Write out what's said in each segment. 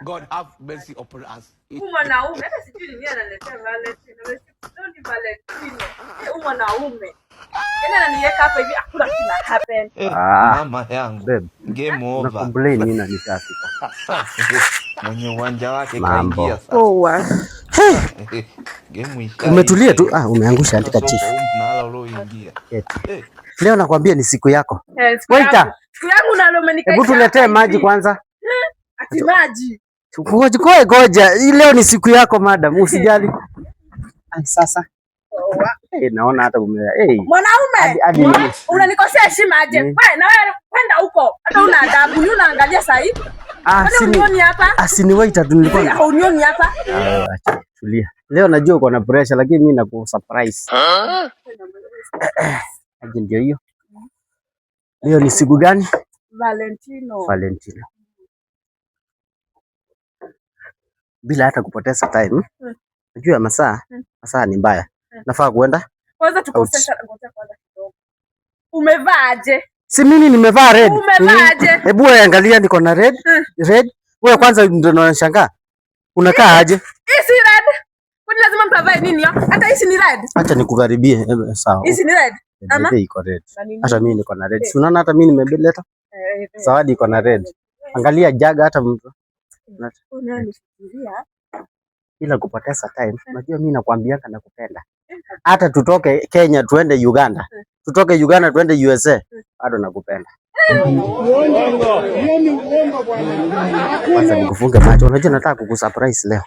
God have mercy upon us. Mwanaume hata sijui ni nini analetea Valentino. Ni Valentino. Mwanaume. Yana ananiweka hapa hivi hakuna kina happen. Mama yangu. Game over. Na complain nini nitafika. Mwenye uwanja wake kaingia sasa. Game isha. Umetulia tu. Umeangusha andika chief. Nala ulioingia. Leo nakwambia ni siku yako. Waita. Siku yangu nalo umenikaisha. Hebu tuletee maji kwanza. Ati maji. Ngoja. Leo ni siku yako madam, usijali. Sasa. Naona hata mwanaume. Unanikosea heshima aje? Wewe na wewe kwenda huko. Hata una adabu, unaangalia sasa hivi. Unioni hapa? Ni waiter tu nilikuwa. Unioni hapa? Acha tulia. Leo najua uko na pressure lakini mimi naku surprise. Aje ndio hiyo. Leo ni siku gani? Valentino. Bila hata kupoteza time. Najua masaa ni mbaya. Nafaa kuenda? Kwanza tukosesha ngoja kwanza kidogo. Umevaaje? Si mimi nimevaa red. Umevaaje? Hebu angalia niko na red. Wewe kwanza ndio unashangaa. Unakaa aje? Hii si red. Kwani lazima mtavae nini hiyo? Hata hii ni red. Acha nikukaribie. Sawa. Hii ni red. Ama iko red. Hata mimi niko na red. Si unaona hata mimi nimebeleta? Zawadi iko na red. Angalia jaga hata mtu. Unanifikiria? Bila kupoteza time. Unajua mimi nakwambianga nakupenda. Hata tutoke Kenya tuende Uganda. Tutoke Uganda tuende USA. Bado nakupenda. Kwanza nikufunge macho. Unajua nataka kukusurprise leo.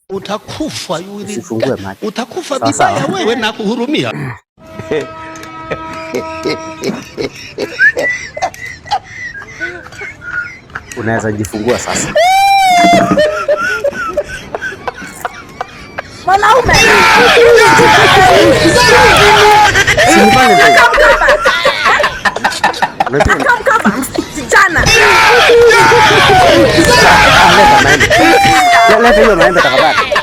Utakufa yule. Usifungue macho. Utakufa vibaya wewe na kuhurumia. Unaweza jifungua sasa. Mwanaume. Kijana. Leta hiyo maembe tafadhali.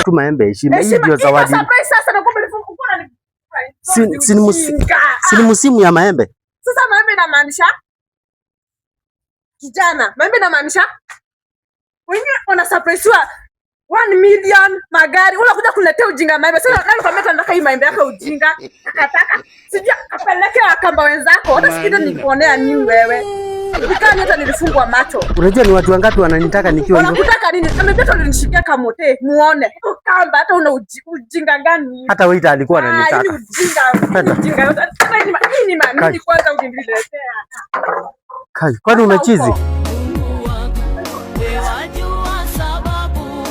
Tu maembe heshima. Hii ndio zawadi. Si msimu ya maembe. Sasa maembe inamaanisha kijana. Maembe inamaanisha wenyewe wana surprisewa 1 million magari. Unakuja kuletea ujinga maembe. Sasa nani kwambia tunataka hii maembe yako ujinga? Akataka. Sija kapeleke wakamba wenzako. Hata sikida nikuonea nini wewe? Nikani hata nilifungwa macho. Unajua ni watu wangapi wananitaka nikiwa hivyo? Wanakutaka nini? Amebeta ulinishikia kamote muone. Kamba hata una ujinga gani? Hata waiter alikuwa ananitaka. Hii ujinga. Hii ni mimi kwanza uliniletea. Kai, kwani unachizi? Wajua sababu